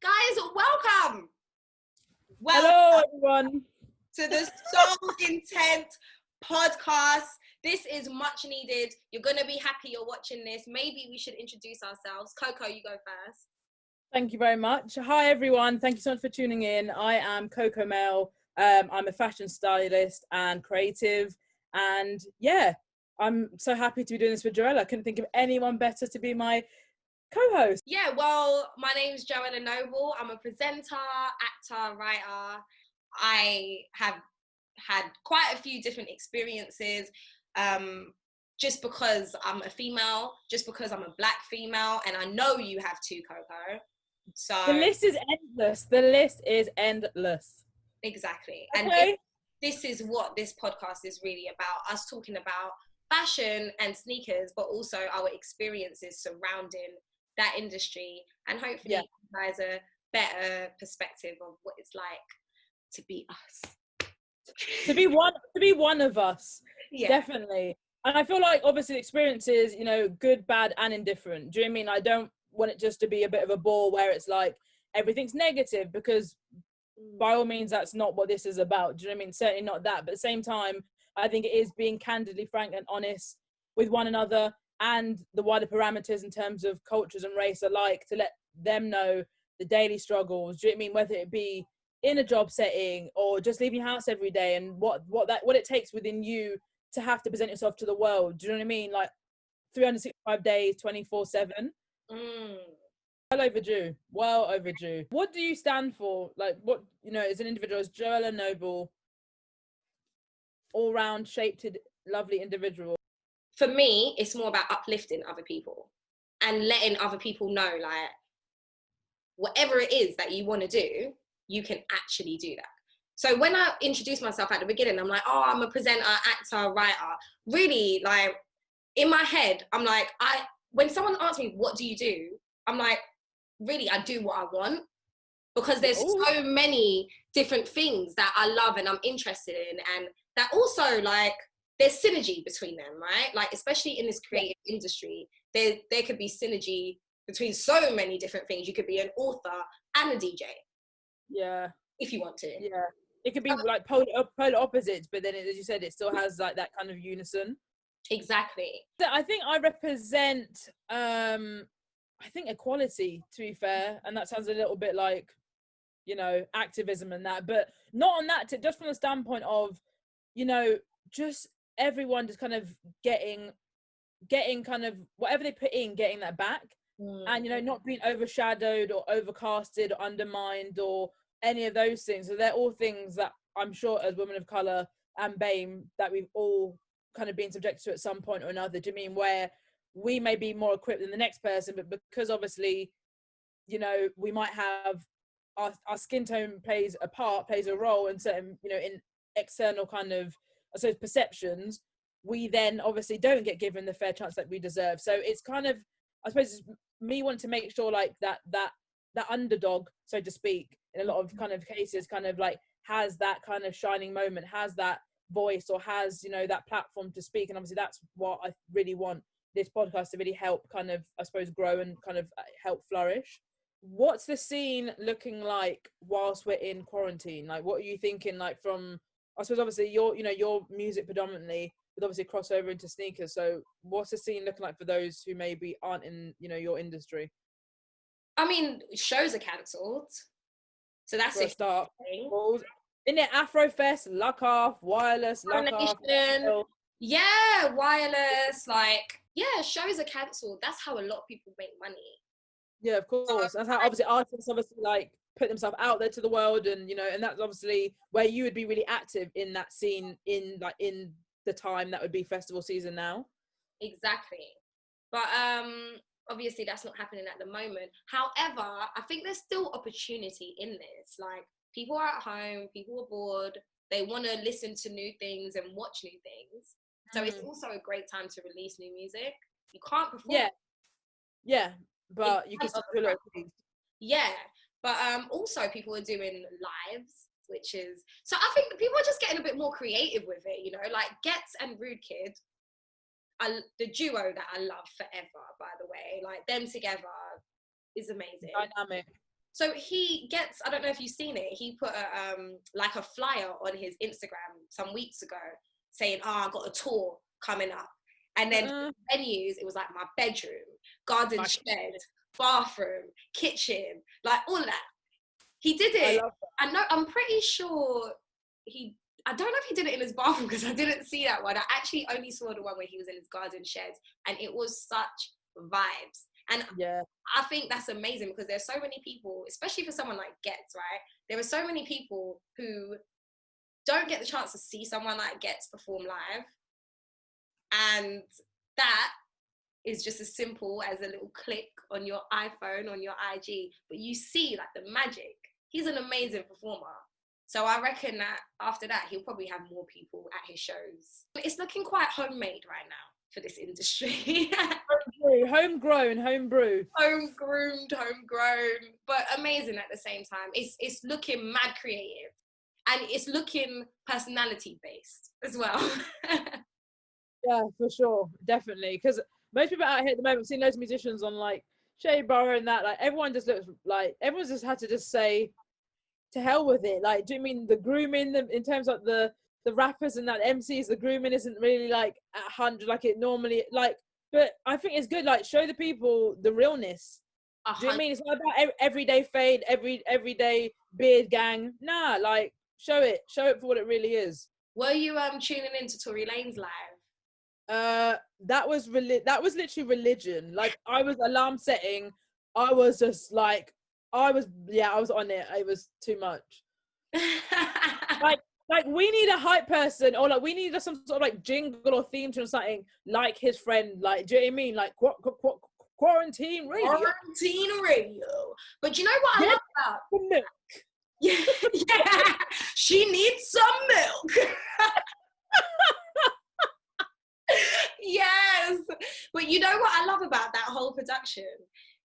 Guys, welcome. Hello, everyone. To the So Intent podcast. This is much needed. You're going to be happy you're watching this. Maybe we should introduce ourselves. Coco, you go first. Thank you very much. Hi, everyone. Thank you so much for tuning in. I am Coco Mell. I'm a fashion stylist and creative. And yeah, I'm so happy to be doing this with Joelah. I couldn't think of anyone better to be my co-host. Yeah, well, my name's Joelah Noble. I'm a presenter, actor, writer. I have had quite a few different experiences just because I'm a female, just because I'm a black female, and I know you have too, Coco. So the list is endless. The list is endless. Exactly. Okay. And this is what this podcast is really about, us talking about fashion and sneakers, but also our experiences surrounding that industry, and hopefully you guys a better perspective of what it's like to be us. to be one of us. Definitely. And I feel like obviously the experience is, you know, good, bad and indifferent. Do you know what I mean? I don't want it just to be a bit of a bore where it's like everything's negative, because by all means that's not what this is about. Do you know what I mean? Certainly not that. But at the same time, I think it is being candidly frank and honest with one another and the wider parameters in terms of cultures and race alike, to let them know the daily struggles. Do you know what I mean? Whether it be in a job setting or just leaving your house every day, and what it takes within you to have to present yourself to the world. Do you know what I mean? Like 365 days, 24/7. Well overdue. Well overdue. What do you stand for? Like, what, you know, as an individual, as Joelah Noble, all-round shaped, lovely individual? For me, it's more about uplifting other people and letting other people know, like, whatever it is that you want to do, you can actually do that. So when I introduced myself at the beginning, I'm like, oh, I'm a presenter, actor, writer. Really, like, in my head, I'm like, when someone asks me, what do you do? I'm like, really, I do what I want, because there's so many different things that I love and I'm interested in, and that also, like, there's synergy between them, right? Like, especially in this creative industry, there could be synergy between so many different things. You could be an author and a DJ. Yeah. If you want to. Yeah. It could be like polar opposites, but then, as you said, it still has like that kind of unison. Exactly. I think I represent, I think, equality, to be fair. And that sounds a little bit like, you know, activism and that, but not on that, just from the standpoint of, you know, just everyone just kind of getting kind of whatever they put in, getting that back. And, you know, not being overshadowed or overcasted or undermined or any of those things. So they're all things that I'm sure as women of colour and BAME that we've all kind of been subjected to at some point or another. Do you mean where we may be more equipped than the next person, but because obviously, you know, we might have our skin tone plays a role in certain, you know, in external kind of, I suppose, perceptions, we then obviously don't get given the fair chance that we deserve. So it's kind of, I suppose, it's me wanting to make sure like that underdog, so to speak, in a lot of kind of cases, kind of like has that kind of shining moment, has that voice, or has, you know, that platform to speak. And obviously that's what I really want this podcast to really help kind of, I suppose, grow and kind of help flourish. What's the scene looking like whilst we're in quarantine? Like, what are you thinking, like, from, I suppose, obviously your music predominantly, but obviously crossover into sneakers. So what's the scene looking like for those who maybe aren't in, you know, your industry? I mean, shows are cancelled, so that's a start. thing. In it, Afrofest, Luck Off, Wireless, Luck Off. Yeah, Wireless, like, yeah, shows are cancelled. That's how a lot of people make money. Yeah, of course. That's how obviously artists obviously like put themselves out there to the world, and, you know, and that's obviously where you would be really active in that scene in the time that would be festival season now. Exactly. But obviously that's not happening at the moment. However, I think there's still opportunity in this. Like, people are at home, people are bored, they want to listen to new things and watch new things. So it's also a great time to release new music. You can't perform. Yeah, but you can still do a lot of things. Yeah, but also people are doing lives, which is, so I think people are just getting a bit more creative with it, you know, like Gets and Rude Kid, the duo that I love forever, by the way, like them together is amazing. Dynamic. So he gets, I don't know if you've seen it, he put like a flyer on his Instagram some weeks ago saying, oh, I got a tour coming up. And then venues, it was like my bedroom, garden shed, bathroom, kitchen, like all of that. He did it. I love that. I know, I'm pretty sure I don't know if he did it in his bathroom because I didn't see that one. I actually only saw the one where he was in his garden shed, and it was such vibes. And yeah, I think that's amazing because there's so many people, especially for someone like Gets, right? There are so many people who don't get the chance to see someone like Gets perform live. And that is just as simple as a little click on your iPhone, on your IG, but you see like the magic. He's an amazing performer. So I reckon that after that, he'll probably have more people at his shows. It's looking quite homemade right now for this industry. Homegrown, homebrew. Home-groomed, homegrown, but amazing at the same time. It's looking mad creative. And it's looking personality-based as well. Yeah, for sure. Definitely. Because most people out here at the moment, I've seen loads of musicians on like Shea Bar and that, like everyone just looks like, everyone's just had to just say, to hell with it. Like, do you mean the grooming, in terms of the rappers and that MCs, the grooming isn't really like at 100 like it normally, like, but I think it's good, like, show the people the realness. Do you know what I mean? It's not about everyday fade, everyday beard gang. Nah, like, show it for what it really is. Were you tuning into Tory Lanez live? That was literally religion. Like, I was alarm setting. I was just like, I was on it. It was too much. like we need a hype person, or like we need some sort of like jingle or theme tune or something like his friend. Like, do you know what I mean? Like quarantine radio. Quarantine radio. But you know what I love about the milk? Yeah, she needs some milk. Yes, but you know what I love about that whole production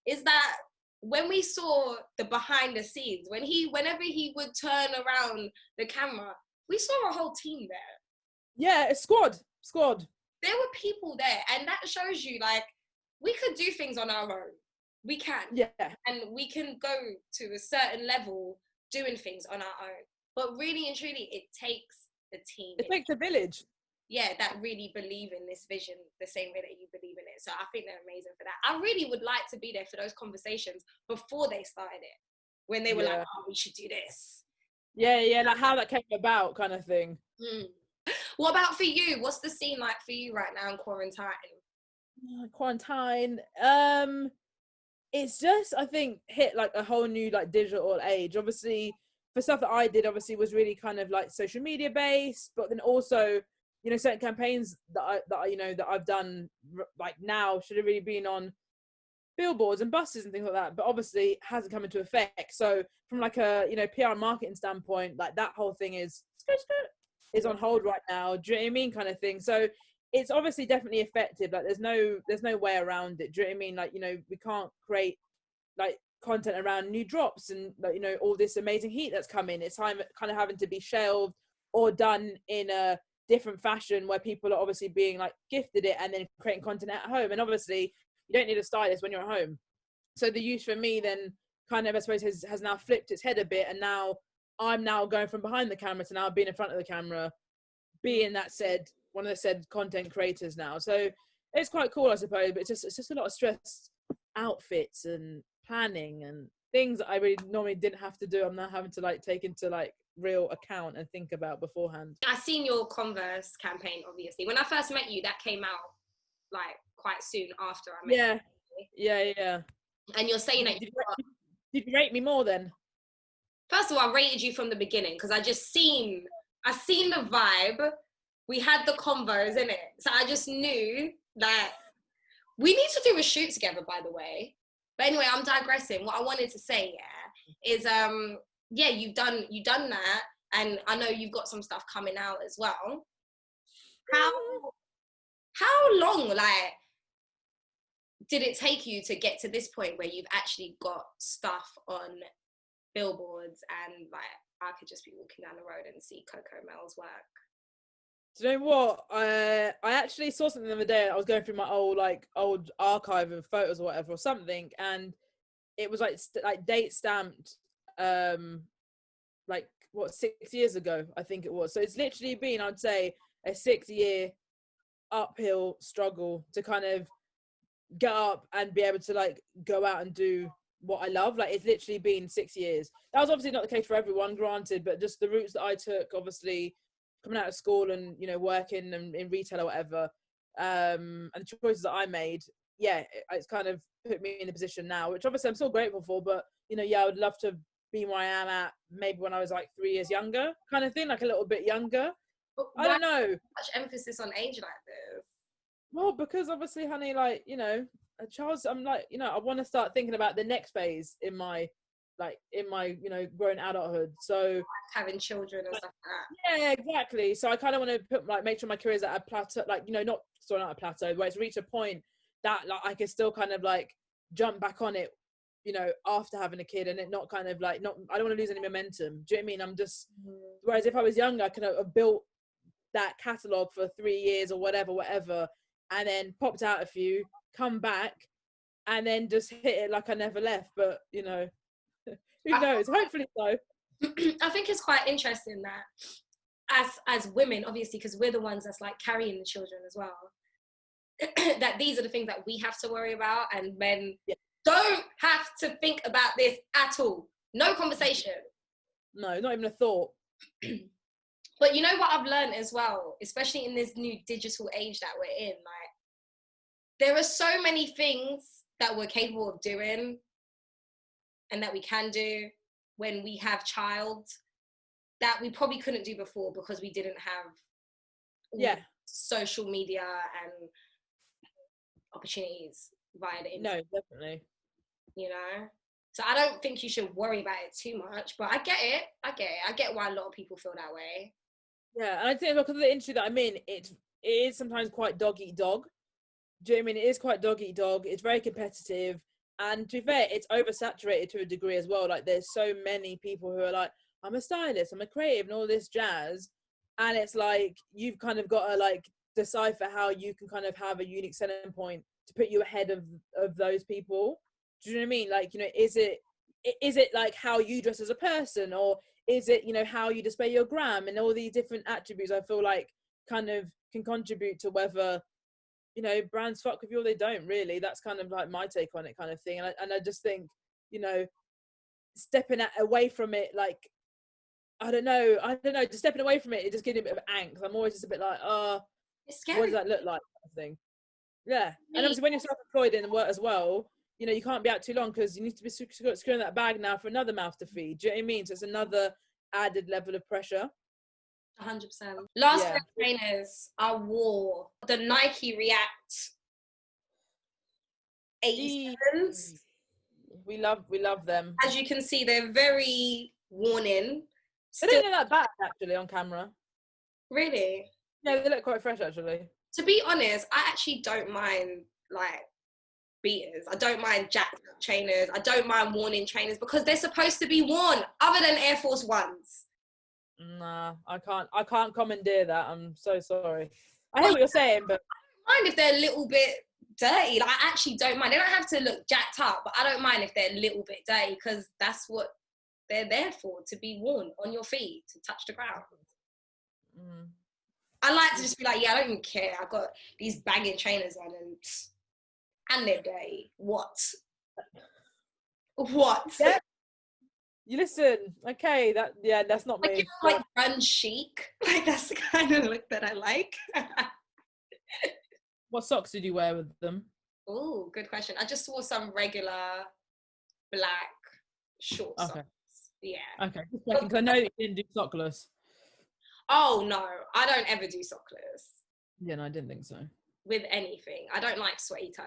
is that when we saw the behind the scenes, whenever he would turn around the camera, we saw a whole team there. Yeah, a squad. There were people there, and that shows you like we could do things on our own. We can. Yeah. And we can go to a certain level doing things on our own. But really and truly, it takes the team. It takes a village. Yeah, that really believe in this vision the same way that you believe in it. So I think they're amazing for that. I really would like to be there for those conversations before they started it, when they were like, oh, we should do this. Yeah, like how that came about kind of thing. What about for you? What's the scene like for you right now in quarantine? It's just, I think, hit like a whole new like digital age. Obviously, for stuff that I did, obviously was really kind of like social media based, but then also, you know, certain campaigns that I've done like now should have really been on billboards and buses and things like that, but obviously hasn't come into effect. So from like a, you know, PR marketing standpoint, like that whole thing is on hold right now. Do you know what I mean, kind of thing. So it's obviously definitely effective. Like there's no way around it. Do you know what I mean? Like, you know, we can't create like content around new drops and like, you know, all this amazing heat that's coming. It's kind of having to be shelved or done in a different fashion where people are obviously being like gifted it and then creating content at home. And obviously you don't need a stylist when you're at home. So the use for me then kind of, I suppose, has now flipped its head a bit, and now I'm now going from behind the camera to now being in front of the camera, being one of the said content creators now. So it's quite cool, I suppose, but it's just a lot of stress, outfits and planning and things that I really normally didn't have to do. I'm now having to like take into like real account and think about beforehand. I seen your Converse campaign, obviously. When I first met you, that came out like quite soon after I met you. Yeah. And you're saying that did you rate me more then? First of all, I rated you from the beginning because I seen the vibe. We had the convos in it. So I just knew that we need to do a shoot together, by the way. But anyway, I'm digressing. What I wanted to say, is you've done that, and I know you've got some stuff coming out as well. How long, like, did it take you to get to this point where you've actually got stuff on billboards and like I could just be walking down the road and see Coco Mell's work? Do you know what? I actually saw something the other day. I was going through my old archive of photos or whatever or something, and it was like date stamped, like what, 6 years ago, I think it was. So it's literally been, I'd say, a 6-year uphill struggle to kind of get up and be able to like go out and do what I love. Like, it's literally been 6 years. That was obviously not the case for everyone, granted, but just the routes that I took, obviously coming out of school and, you know, working and in retail or whatever, and the choices that I made, it's kind of put me in a position now, which obviously I'm still grateful for. But, you know, I would love to be where I am at maybe when I was like 3 years younger, kind of thing, like a little bit younger. I don't know. Much emphasis on age like this? Well, because obviously, honey, like, you know, a child's, I'm like, you know, I want to start thinking about the next phase in my, you know, grown adulthood. So having children and stuff like that. Yeah, exactly. So I kind of want to make sure my career is at a plateau, like, you know, not a plateau, where it's reached a point that like I can still kind of like jump back on it, you know, after having a kid, and it not kind of like, I don't want to lose any momentum. Do you know what I mean? I'm just, whereas if I was younger, I could have built that catalogue for 3 years or whatever, and then popped out a few, come back, and then just hit it like I never left. But, you know, who knows? Hopefully so. I think it's quite interesting that as women, obviously, because we're the ones that's like carrying the children as well, that these are the things that we have to worry about, and men don't have to think about this at all. No conversation. No, not even a thought. But you know what I've learned as well, especially in this new digital age that we're in, like, there are so many things that we're capable of doing and that we can do when we have child that we probably couldn't do before, because we didn't have social media and opportunities via the internet. No, definitely. You know? So I don't think you should worry about it too much, but I get it. I get why a lot of people feel that way. Yeah, and I think because of the industry that I'm in, it is sometimes quite dog eat dog. Do you know what I mean? It is quite dog eat dog. It's very competitive. And to be fair, it's oversaturated to a degree as well. Like, there's so many people who are like, I'm a stylist, I'm a creative, and all this jazz. And it's like, you've kind of got to like decipher how you can kind of have a unique selling point to put you ahead of those people. Do you know what I mean? Like, you know, is it like how you dress as a person, or is it, you know, how you display your gram, and all these different attributes I feel like kind of can contribute to whether, you know, brands fuck with you or they don't, really. That's kind of like my take on it, kind of thing. And I just think, you know, stepping away from it, like, I don't know, just stepping away from it, it just gives me a bit of angst. I'm always just a bit like, it's scary. What does that look like, kind of thing. Yeah. And obviously when you're self-employed in work as well, you know, you can't be out too long because you need to be securing that bag now for another mouth to feed. Do you know what I mean? So it's another added level of pressure. 100%. Last pair of trainers I wore, the Nike React 87s. We love them. As you can see, they're very worn in. They don't look that bad actually on camera. Really? Yeah, they look quite fresh actually. To be honest, I actually don't mind like beaters. I don't mind jacked up trainers. I don't mind worn in trainers because they're supposed to be worn, other than Air Force Ones. Nah, I can't commandeer that. I'm so sorry. I hear what you're saying, but I don't mind if they're a little bit dirty. Like, I actually don't mind. They don't have to look jacked up, but I don't mind if they're a little bit dirty, because that's what they're there for, to be worn on your feet, to touch the ground. I like to just be like, yeah, I don't even care. I've got these banging trainers on and they're dirty. What? Yeah. You listen, okay, that's not like, me. you know, like run chic. Like, that's the kind of look that I like. What socks did you wear with them? Oh, good question. I just wore some regular black short socks. Yeah. Okay. Because I know you didn't do sockless. Oh no, I don't ever do sockless. Yeah, no, I didn't think so. With anything. I don't like sweaty toes.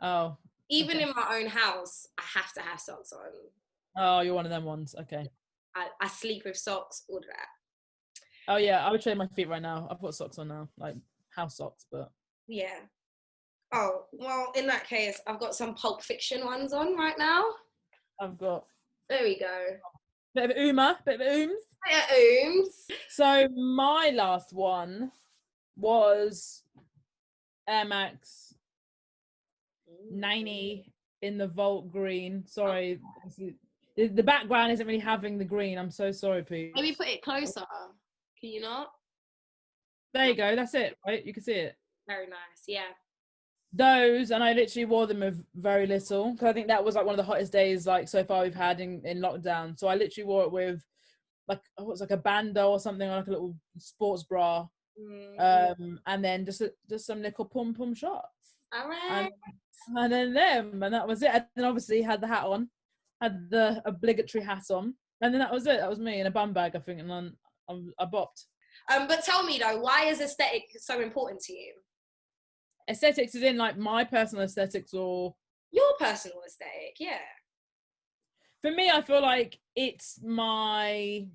Oh. Even in my own house, I have to have socks on. Oh, you're one of them ones. Okay. I sleep with socks, all of that. Oh yeah, I would show my feet right now. I've got socks on now, like house socks, but yeah. Oh, well, in that case, I've got some Pulp Fiction ones on right now. I've got. There we go. Bit of ooms. Yeah, ooms. So my last one was Air Max 90 in the Vault green. Sorry, the background isn't really having the green. I'm so sorry, Pete. Maybe put it closer. Can you not? There you go. That's it, right? You can see it. Very nice. Yeah. Those, and I literally wore them with very little, because I think that was like one of the hottest days like so far we've had in lockdown. So I literally wore it with like, it was like a bandeau or something, or like a little sports bra, and then just some little pom pom shots. All right. And then them, and that was it. And then obviously had the hat on, had the obligatory hat on, and then that was it. That was me in a bum bag, I think, and then I bopped. But tell me though, why is aesthetic so important to you? Aesthetics is in like my personal aesthetics or your personal aesthetic? Yeah. For me, I feel like it's my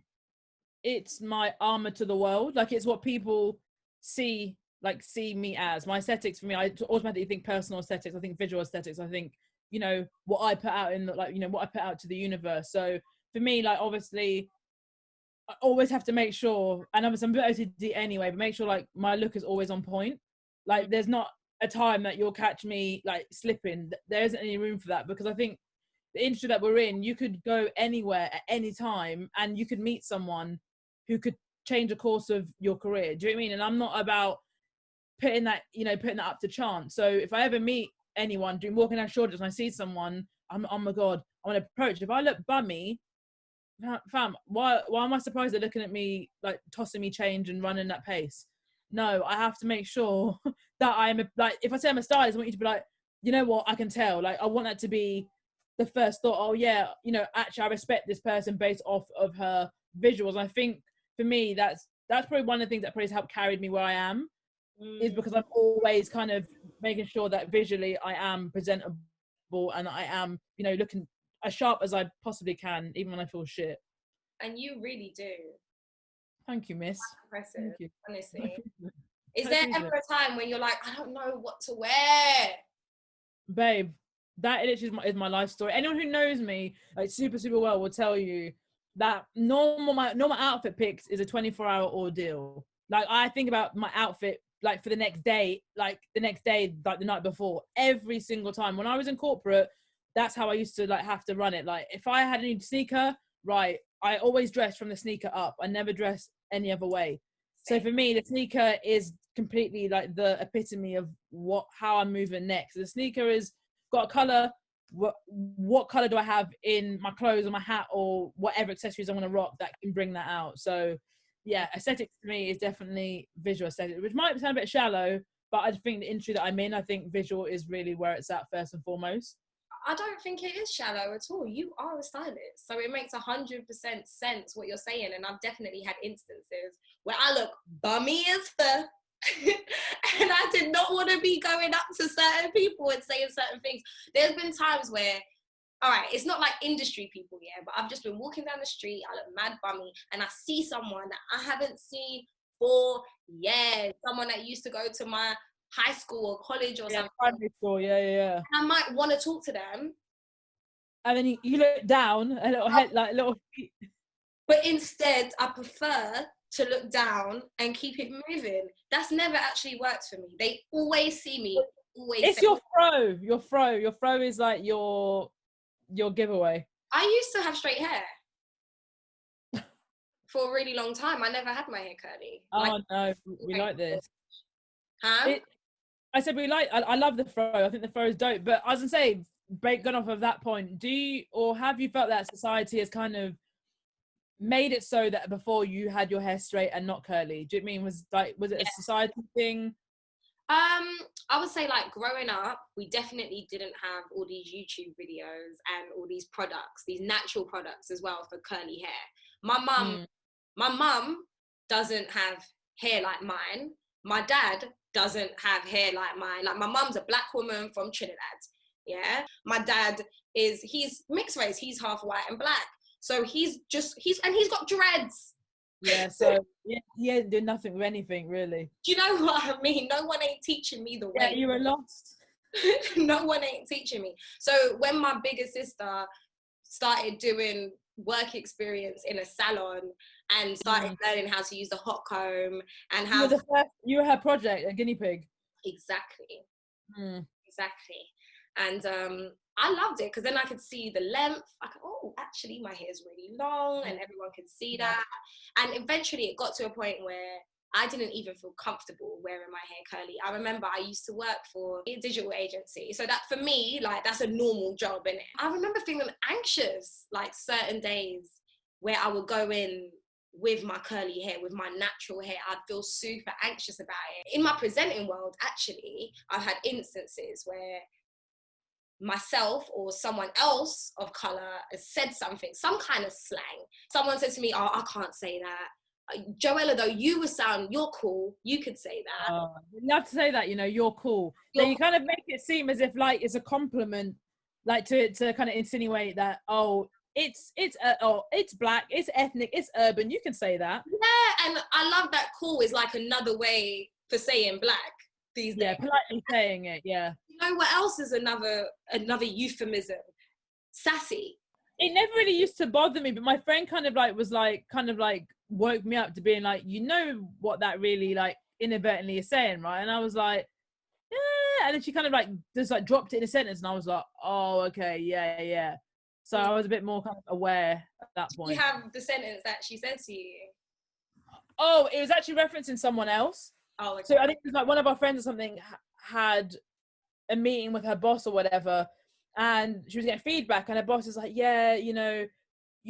armor to the world. Like, it's what people see me as. My aesthetics, for me, I automatically think personal aesthetics. I think visual aesthetics. I think, you know, what I put out in the, like, you know, what I put out to the universe. So for me, like, obviously, I always have to make sure, and obviously I'm a bit OCD anyway, but make sure like my look is always on point. Like, there's not a time that you'll catch me like slipping. There isn't any room for that, because I think the industry that we're in, you could go anywhere at any time and you could meet someone who could change the course of your career. Do you know what I mean? And I'm not about putting that up to chance. So if I ever meet anyone doing walking down shoulders and I see someone, I'm, oh my God, I want to approach. If I look bummy, fam, why am I surprised they're looking at me like tossing me change and running that pace? No, I have to make sure that I'm like, if I say I'm a stylist, I want you to be like, you know what, I can tell. Like, I want that to be the first thought. Oh yeah, you know, actually I respect this person based off of her visuals. And I think for me, that's probably one of the things that probably has helped carried me where I am, is because I'm always kind of making sure that visually I am presentable and I am, you know, looking as sharp as I possibly can, even when I feel shit. And you really do. Thank you, miss. That's impressive. Thank you. Honestly. Is there ever a time when you're like, I don't know what to wear? Babe, that literally is my life story. Anyone who knows me like super, super well will tell you that normal outfit picks is a 24-hour ordeal. Like, I think about my outfit like for the next day, like the night before, every single time. When I was in corporate, that's how I used to like have to run it. Like, if I had a new sneaker, right, I always dressed from the sneaker up. I never dressed any other way. So for me, the sneaker is completely like the epitome of how I'm moving next. The sneaker is got a color. What color do I have in my clothes or my hat or whatever accessories I want to rock that can bring that out? So yeah, aesthetics to me is definitely visual aesthetics, which might sound a bit shallow, but I just think the industry that I'm in, I think visual is really where it's at first and foremost. I don't think it is shallow at all. You are a stylist, so it makes 100% sense what you're saying. And I've definitely had instances where I look bummy as fuck, and I did not want to be going up to certain people and saying certain things. There's been times where, all right, it's not like industry people, yeah, but I've just been walking down the street, I look mad bummy, and I see someone that I haven't seen for years, someone that used to go to my high school or college or something. Primary school, yeah. And I might want to talk to them. And then you look down, a little head, like a little feet. But instead, I prefer to look down and keep it moving. That's never actually worked for me. They always see me. It's your fro. Your fro is like your giveaway. I used to have straight hair for a really long time. I never had my hair curly. Oh no, we like this. Huh? I said I love the fro. I think the fro is dope. But I was gonna say, going off of that point, do you or have you felt that society has kind of made it so that before you had your hair straight and not curly? Do you mean was it a society thing? I would say like growing up, we definitely didn't have all these YouTube videos and all these products, these natural products as well for curly hair. My mum doesn't have hair like mine. My dad doesn't have hair like mine. Like, my mum's a black woman from Trinidad. Yeah. My dad he's mixed race. He's half white and black. So he's got dreads. Yeah, so he ain't doing nothing with anything, really. Do you know what I mean? No one ain't teaching me the way. Yeah, you were lost. No one ain't teaching me. So when my bigger sister started doing work experience in a salon and started learning how to use the hot comb and how you were her project, a guinea pig. Exactly. Exactly. And I loved it because then I could see the length. I could, oh, actually, my hair is really long, and everyone could see that. And eventually, it got to a point where I didn't even feel comfortable wearing my hair curly. I remember I used to work for a digital agency, so that for me, like, that's a normal job, innit? I remember feeling anxious, like certain days where I would go in with my curly hair, with my natural hair. I'd feel super anxious about it. In my presenting world, actually, I've had instances where myself or someone else of color has said something, some kind of slang. Someone said to me, oh, I can't say that. Joelah, though, you're cool. You could say that. You have to say that, you're cool. So you kind of make it seem as if like it's a compliment, like to kind of insinuate that, oh, it's black, it's ethnic, it's urban. You can say that. Yeah, and I love that cool is like another way for saying black these days. Yeah, politely saying it, yeah. You know what else is another euphemism? Sassy. It never really used to bother me, but my friend kind of woke me up to being like, what that really like inadvertently is saying, right? And I was like, yeah. And then she kind of like just like dropped it in a sentence, and I was like, oh, okay, yeah. So I was a bit more kind of aware at that point. You have the sentence that she said to you. Oh, it was actually referencing someone else. Oh, okay. So I think it was like one of our friends or something had a meeting with her boss or whatever, and she was getting feedback, and her boss is like, yeah, you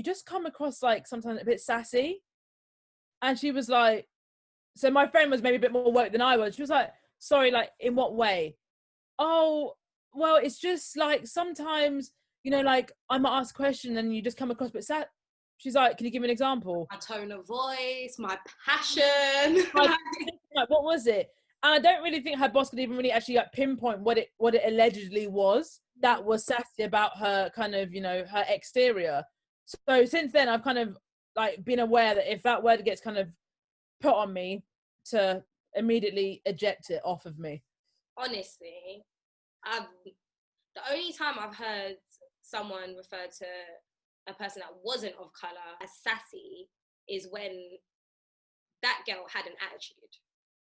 just come across like sometimes a bit sassy. And she was like, so my friend was maybe a bit more woke than I was. She was like, sorry, like in what way? Oh, well, it's just like sometimes, like I might ask a question and you just come across a bit sad. She's like, can you give me an example? My tone of voice, my passion. Like, what was it? And I don't really think her boss could even really actually like pinpoint what it allegedly was that was sassy about her kind of, her exterior. So since then, I've kind of like been aware that if that word gets kind of put on me, to immediately eject it off of me. Honestly, the only time I've heard someone refer to a person that wasn't of color as sassy is when that girl had an attitude.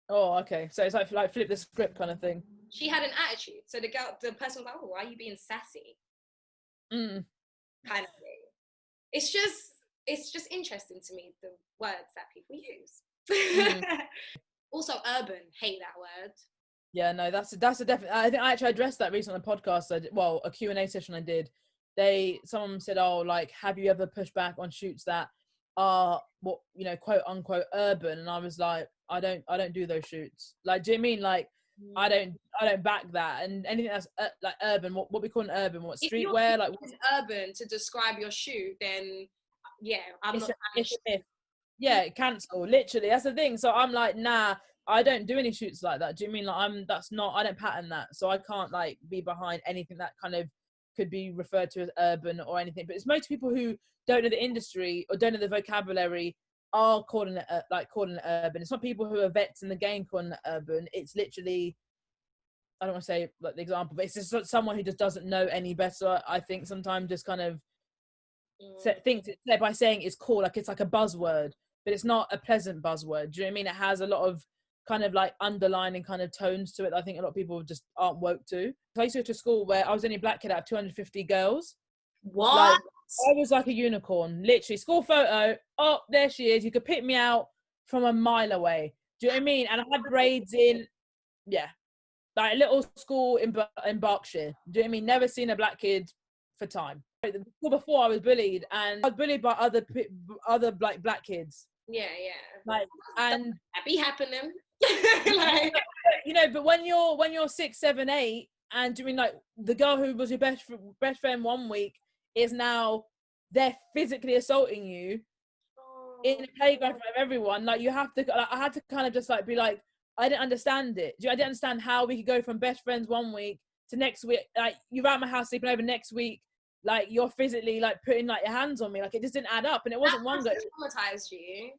Oh, okay. So it's like flip the script kind of thing. She had an attitude. So the person was like, oh, why are you being sassy? Kind of thing. It's just interesting to me, the words that people use. Also, urban, hate that word. Yeah, no, that's a definite. I think I actually addressed that recently on a podcast. A Q&A session I did. Someone said, oh, like, have you ever pushed back on shoots that are what, quote unquote urban? And I was like, I don't do those shoots. Like, do you mean like I don't back that? And anything that's like urban, what we call an urban, what streetwear, like urban to describe your shoot, then yeah, yeah, cancel. Literally, that's the thing. So I'm like, nah, I don't do any shoots like that. Do you mean like I don't pattern that, so I can't like be behind anything that kind of could be referred to as urban or anything. But it's most people who don't know the industry or don't know the vocabulary are calling it urban. It's not people who are vets in the game calling it urban. It's literally, I don't want to say like the example, but it's just someone who just doesn't know any better. I think sometimes just kind of thinks it's there by saying it's cool, like it's like a buzzword, but it's not a pleasant buzzword. Do you know what I mean? It has a lot of kind of like underlining kind of tones to it that I think a lot of people just aren't woke to. So I used to go to school where I was the only black kid out of 250 girls. What? Like, I was like a unicorn, literally. School photo, oh, there she is. You could pick me out from a mile away. Do you know what I mean? And I had braids in, yeah, like a little school in Berkshire. Do you know what I mean? Never seen a black kid for time. Before I was bullied, and I was bullied by other like black kids. Yeah. Like, and that be happening. Like, but when you're 6, 7, 8, and doing like the girl who was your best friend one week is now they're physically assaulting you in a playground in front of everyone. Like you have to, like, I had to kind of just like be like, I didn't understand it. I didn't understand how we could go from best friends one week to next week. Like you're at my house sleeping over next week. Like you're physically like putting like your hands on me. Like it just didn't add up, and it wasn't one go. Traumatized you.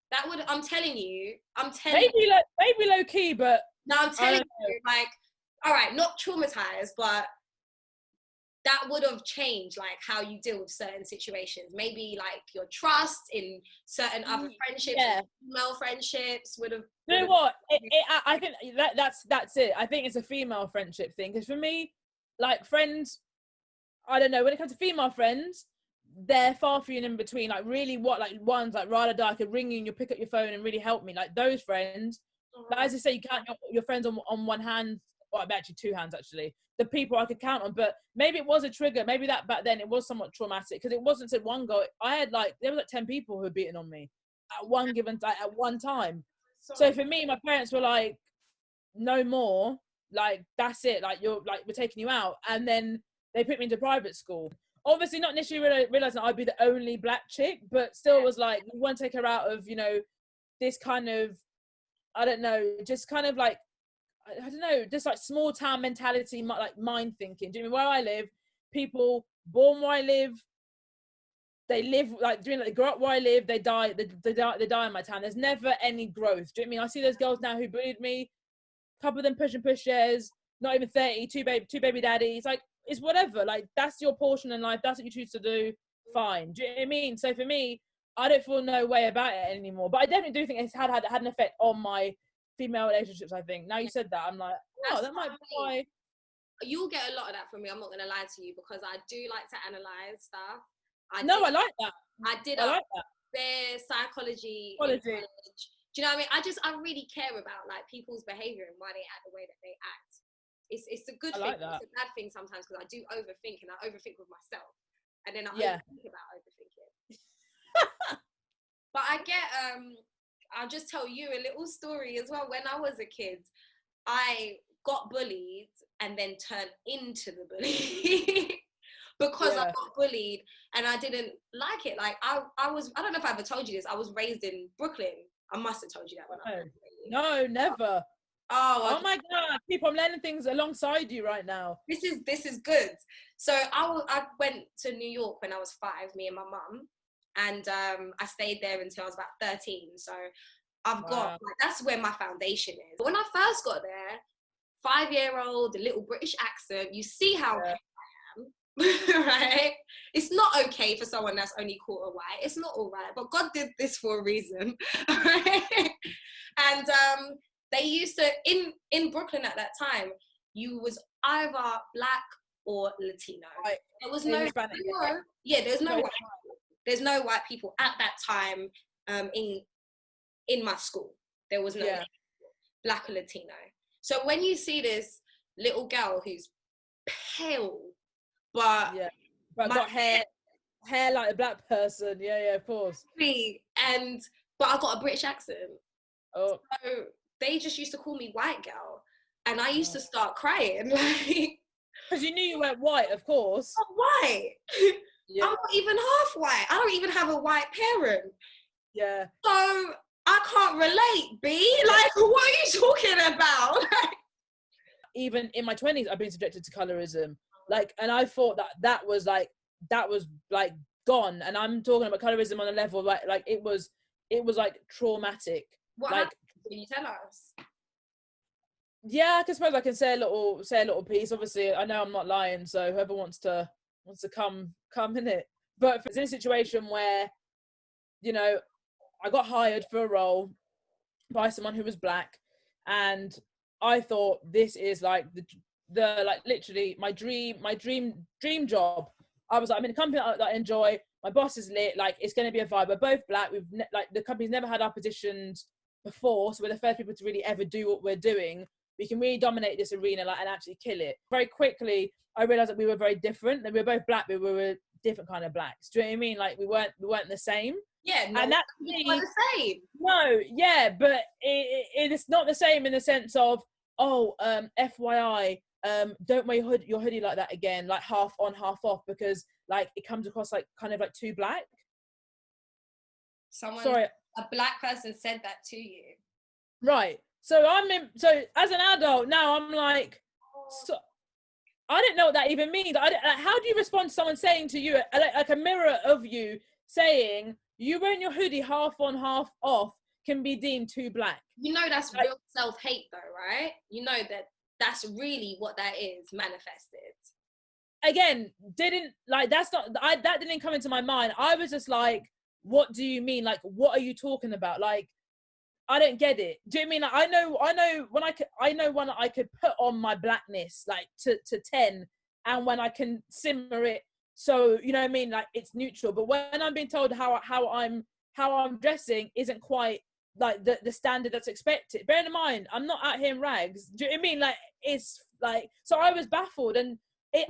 That would, I'm telling you. Maybe low key, but no, I'm telling you, like, all right, not traumatized, but that would have changed like how you deal with certain situations. Maybe like your trust in certain other friendships, female friendships would have. You know what? I think that's it. I think it's a female friendship thing, because for me, like friends I don't know, when it comes to female friends, they're far few and in between. Like really, what like ones like ride or die, I could ring you and you'll pick up your phone and really help me. Like those friends. But as I say, you count your friends on one hand. Well, actually two hands actually. The people I could count on, but maybe it was a trigger. Maybe that back then it was somewhat traumatic because it wasn't said one go. I had like there was like 10 people who were beating on me at one given at one time. So for me, my parents were like, no more. Like that's it. Like you're like we're taking you out, and then they put me into private school. Obviously, not initially realizing I'd be the only black chick, but still was like, we want to take her out of, you know, this kind of, I don't know, just kind of like, I don't know, just like small town mentality, like mind thinking. Do you mean where I live, people born where I live, they live like doing like they grow up where I live, they die in my town. There's never any growth. Do you know what I mean? I see those girls now who bullied me, a couple of them pushing push-shares, not even 30, two baby daddies. Like it's whatever. Like that's your portion in life. That's what you choose to do. Fine. Do you know what I mean? So for me, I don't feel no way about it anymore. But I definitely do think it's had an effect on my female relationships. I think now you said that, I'm like, oh, that might be why. You'll get a lot of that from me. I'm not gonna lie to you because I do like to analyze stuff. I like that. I did. I like that. Their psychology. Do you know what I mean? I really care about like people's behavior and why they act the way that they act. It's a good thing. It's a bad thing sometimes because I do overthink and I overthink with myself, and then I overthink about overthinking. But I get I'll just tell you a little story as well. When I was a kid, I got bullied and then turned into the bully. Because I got bullied and I didn't like it. Like I don't know if I ever told you this. I was raised in Brooklyn. I must have told you that when I was No, never. Oh my God, people, I'm learning things alongside you right now. This is good. So I went to New York when I was 5, me and my mum, and I stayed there until I was about 13. So I've got like, that's where my foundation is. When I first got there, 5-year-old, a little British accent, you see how I am. Right? It's not okay for someone that's only quarter white. It's not all right, but God did this for a reason. Right? And they used to in Brooklyn at that time, you was either black or Latino. Right. There was no Hispanic. There's no white people at that time in my school. There was no black or Latino. So when you see this little girl who's pale, but got hair like a black person, of course. But I got a British accent. Oh, so they just used to call me white girl, and I used to start crying, like because you knew you weren't white, of course. I'm white. I'm not even half white. I don't even have a white parent. Yeah. So I can't relate, B. Like, what are you talking about? Even in my 20s, I've been subjected to colorism. Like, and I thought that was gone. And I'm talking about colorism on a level like it was like traumatic. What like, happened? Can you tell us? Yeah, I suppose I can say a little piece. Obviously, I know I'm not lying, so whoever wants to come in it. But it's in a situation where, you know, I got hired for a role by someone who was black, and I thought this is like the like literally my dream job. I was like, I'm in a company that I enjoy. My boss is lit. Like, it's going to be a vibe. We're both black. Like the company's never had our positions before, so we're the first people to really ever do what we're doing. We can really dominate this arena, like, and actually kill it. Very quickly, I realized that we were very different. That we were both black, but we were different kind of blacks. Do you know what I mean? Like, we weren't the same. Yeah, no, and that's the same. No, yeah, but it's not the same in the sense of, FYI, don't wear your hoodie like that again, like half on, half off, because like it comes across like kind of like too black. A black person said that to you, right? So so as an adult now, I'm like, so I didn't know what that even means. How do you respond to someone saying to you, like a mirror of you saying you wearing your hoodie half on, half off can be deemed too black? You know that's real self-hate though, right? You know that's really what that is manifested. Again, that didn't come into my mind. I was just like, what do you mean? Like, what are you talking about? Like, I don't get it. Do you know what I mean? Like, I know when I could put on my blackness like to 10 and when I can simmer it, so you know what I mean, like it's neutral. But when I'm being told how I'm dressing isn't quite like the standard that's expected. Bearing in mind, I'm not out here in rags. Do you know what I mean? Like it's like, so I was baffled, and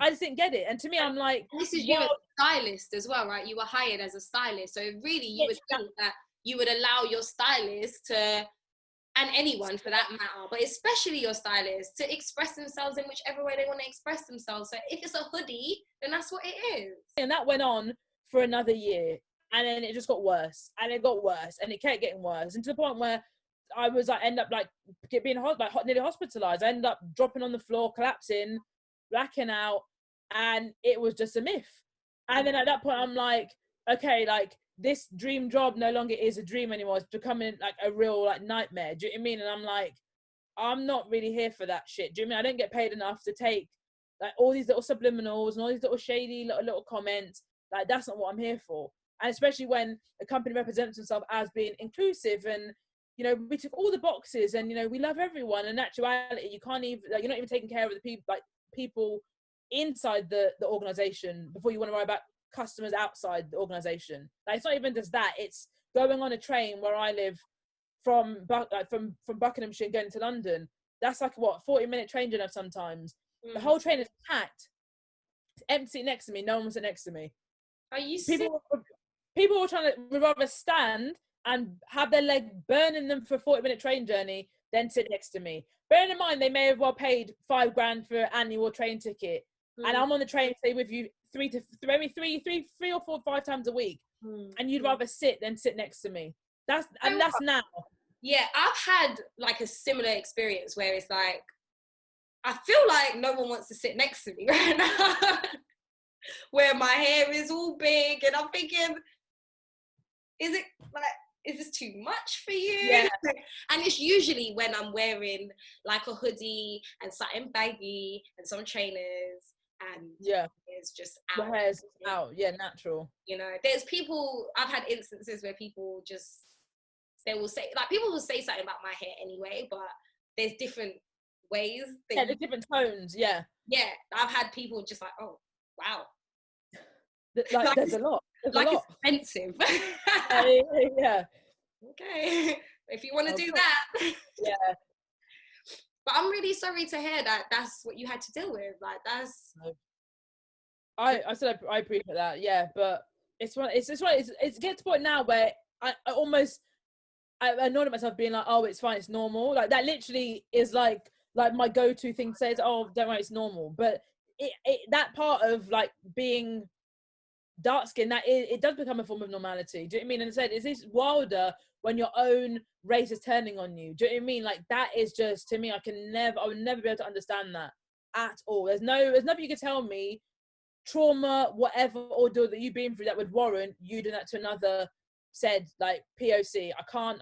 I just didn't get it. And to me, I'm like, this is you as a stylist as well, right? You were hired as a stylist, so really you would think that you would allow your stylist to, and anyone for that matter, but especially your stylist, to express themselves in whichever way they want to express themselves. So if it's a hoodie, then that's what it is. And that went on for another year, and then it just got worse, and it got worse, and it kept getting worse, and to the point where I end up like being nearly hospitalized. I ended up dropping on the floor, collapsing, blacking out, and it was just a myth. And then at that point, I'm like, okay, like this dream job no longer is a dream anymore. It's becoming like a real like nightmare. Do you know what I mean? And I'm like, I'm not really here for that shit. Do you know what I mean? I don't get paid enough to take like all these little subliminals and all these little shady little comments. Like that's not what I'm here for. And especially when a company represents itself as being inclusive, and you know, we took all the boxes, and you know, we love everyone. In actuality, you can't even, like, you're not even taking care of the people, like people inside the organization before you want to worry about customers outside the organization. Like it's not even just that, it's going on a train where I live from Buckinghamshire going to London. That's like what, 40-minute train journey sometimes. The whole train is packed, it's empty next to me, no one was next to me. Are you people were trying to rather stand and have their leg burning them for a 40-minute train journey than sit next to me. Bearing in mind, they may have well paid $5,000 for an annual train ticket, and I'm on the train, stay with you three or four, 5 times a week, and you'd rather sit than sit next to me. That's now. Yeah, I've had like a similar experience where it's like, I feel like no one wants to sit next to me right now, where my hair is all big, and I'm thinking, is this too much for you? Yeah. And it's usually when I'm wearing like a hoodie and something baggy and some trainers, and it's just out. The hair's out, natural. You know, there's people, I've had instances where people just, they will say, like, people will say something about my hair anyway, but there's different ways. There's different tones, Yeah, I've had people just like, oh, wow. Like there's a lot. It's expensive. Yeah. Okay, if you want to do that. Yeah. But I'm really sorry to hear that that's what you had to deal with. Like that's. I said I appreciate that. Yeah, but it gets to the point now where I annoyed at myself being like, oh, it's fine, it's normal. Like that literally is like my go-to thing to say is, oh, don't worry, it's normal. But that part of like being dark skin, it does become a form of normality. Do you know what I mean? And I said, is this wilder when your own race is turning on you? Do you know what I mean? Like that is just, to me, I would never be able to understand that at all. There's nothing you can tell me, trauma, whatever ordeal that you've been through, that would warrant you doing that to another said like POC. I can't.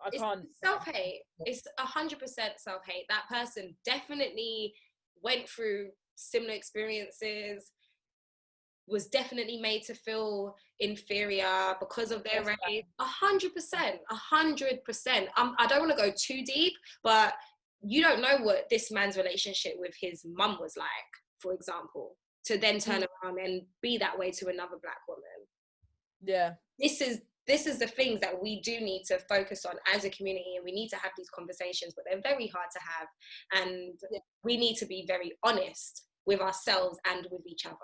It's self-hate. It's 100% self-hate. That person definitely went through similar experiences, was definitely made to feel inferior because of their race. 100%. I don't want to go too deep, but you don't know what this man's relationship with his mum was like, for example, to then turn around and be that way to another Black woman. Yeah. This is the things that we do need to focus on as a community, and we need to have these conversations, but they're very hard to have, and we need to be very honest with ourselves and with each other.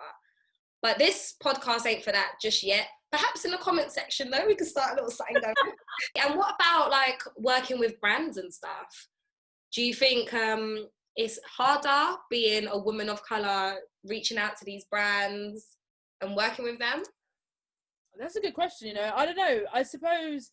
But this podcast ain't for that just yet. Perhaps in the comment section though, we can start a little something going. And what about like working with brands and stuff? Do you think it's harder being a woman of colour, reaching out to these brands and working with them? That's a good question, you know. I don't know. I suppose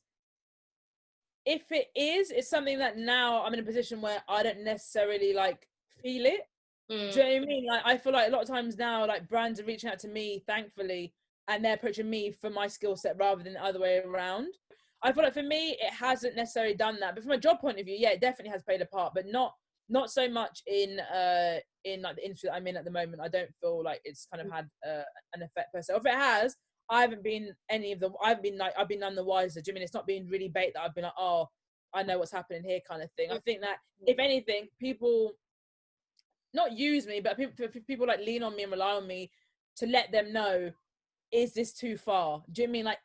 if it is, it's something that now I'm in a position where I don't necessarily like feel it. Do you know what I mean? Like I feel like a lot of times now, like brands are reaching out to me, thankfully, and they're approaching me for my skill set rather than the other way around. I feel like for me, it hasn't necessarily done that. But from a job point of view, yeah, it definitely has played a part, but not so much in like the industry that I'm in at the moment. I don't feel like it's kind of had an effect per se. Or if it has, I've been none the wiser. Do you mean it's not been really bait that I've been like, oh, I know what's happening here kind of thing. I think that if anything, people not use me, but people like lean on me and rely on me to let them know, is this too far? Do you mean like,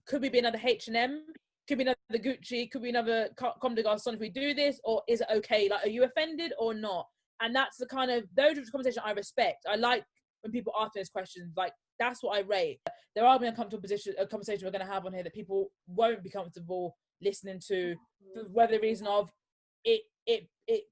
could we be another H&M? Could be another Gucci? Could be another Comme des Garçons if we do this? Or is it okay? Like, are you offended or not? And that's the kind of, those are the conversations I respect. I like when people ask those questions. Like, that's what I rate. There are going to come to a conversation we're going to have on here that people won't be comfortable listening to, for whether the reason of it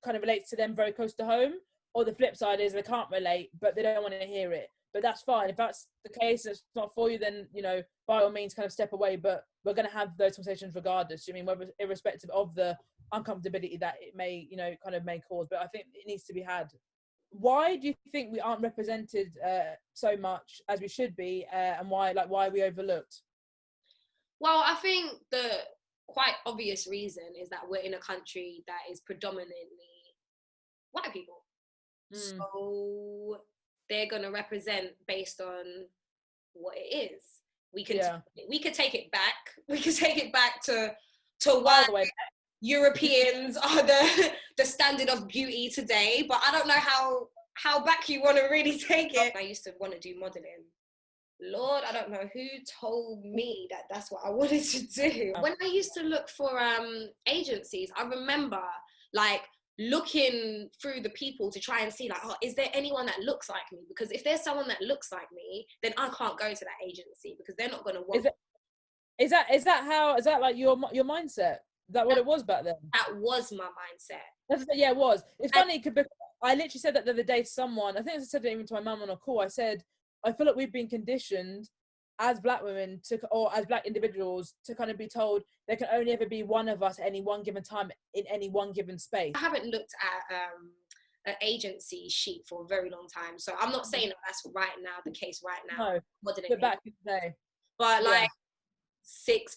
kind of relates to them very close to home, or the flip side is they can't relate, but they don't want to hear it. But that's fine. If that's the case, it's not for you, then, you know, by all means, kind of step away. But we're going to have those conversations regardless. I mean, whether, irrespective of the uncomfortability that it may, you know, kind of may cause. But I think it needs to be had. Why do you think we aren't represented so much as we should be, and why are we overlooked? Well, I think the quite obvious reason is that we're in a country that is predominantly white people. So they're going to represent based on what it is. We could take it back. We could take it back to why Europeans are the standard of beauty today, but I don't know how back you want to really take it. I used to want to do modeling. Lord, I don't know who told me that that's what I wanted to do. When I used to look for agencies, I remember like looking through the people to try and see like, oh, is there anyone that looks like me? Because if there's someone that looks like me, then I can't go to that agency because they're not going to want. Is that like your mindset? Is that what it was back then? That was my mindset. Yeah, it was. It's funny because I literally said that the other day to someone. I think I said it even to my mum on a call. I said, I feel like we've been conditioned as black women or as black individuals to kind of be told there can only ever be one of us at any one given time in any one given space. I haven't looked at an agency sheet for a very long time, so I'm not saying that that's right now the case right now. No, but back in the day. But like 6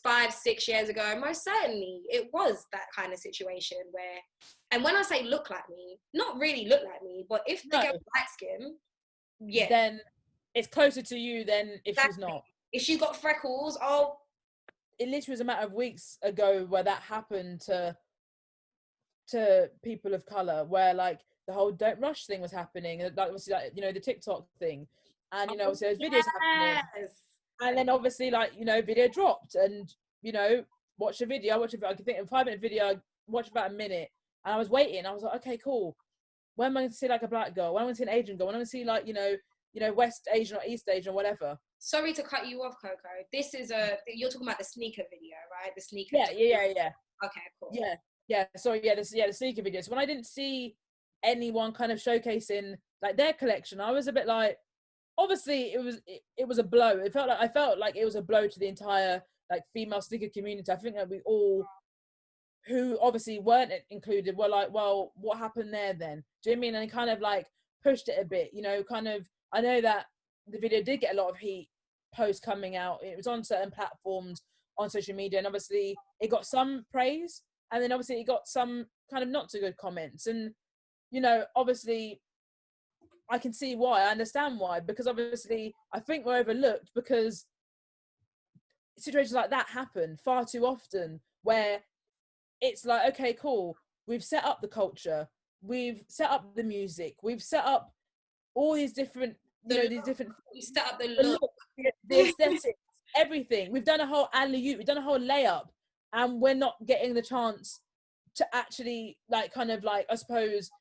years ago, most certainly it was that kind of situation where, and when I say look like me, not really look like me, but if the girl light skin, then it's closer to you than if she's not. If she's got freckles, it literally was a matter of weeks ago where that happened to people of color, where like the whole "don't rush" thing was happening, like obviously, like, you know, the TikTok thing, and you know, so there's videos happening, and then obviously, like, you know, video dropped, and you know, watch a video. I could think of a 5-minute video. I watched about a minute, and I was waiting. I was like, okay, cool. When am I going to see like a black girl? When am I going to see an Asian girl? When am I going to see like, you know, West Asian or East Asian or whatever? Sorry to cut you off, Coco. This is you're talking about the sneaker video, right? The sneaker. Yeah. Okay, cool. Yeah. Sorry, the sneaker videos. When I didn't see anyone kind of showcasing like their collection, I was a bit like, obviously it was a blow. I felt like it was a blow to the entire like female sneaker community. I think that we all who obviously weren't included were like, well, what happened there then? Do you know what I mean? And kind of like pushed it a bit, you know, kind of. I know that the video did get a lot of heat post coming out. It was on certain platforms on social media, and obviously it got some praise, and then obviously it got some kind of not so good comments. And you know, obviously I can see why. I understand why, because obviously I think we're overlooked because situations like that happen far too often, where it's like, okay, cool, we've set up the culture, we've set up the music, we've set up all these different, we set up the look, the aesthetics, everything. We've done a whole alley-oop, we've done a whole layup, and we're not getting the chance to actually like kind of like, I suppose,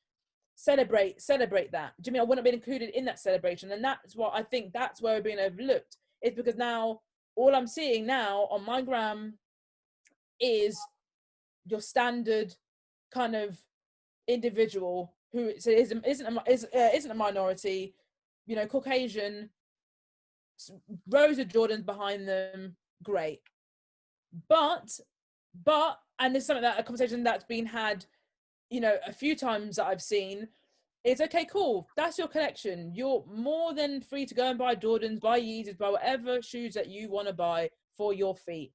celebrate that. Do you mean I wouldn't have been included in that celebration? And that's what I think, that's where we're being overlooked. It's because now all I'm seeing now on my gram is your standard kind of individual who isn't a minority, you know, Caucasian, rows of Jordans behind them, great. But and there's something, that a conversation that's been had, you know, a few times that I've seen, it's okay, cool, that's your collection. You're more than free to go and buy Jordans, buy Yeezys, buy whatever shoes that you want to buy for your feet.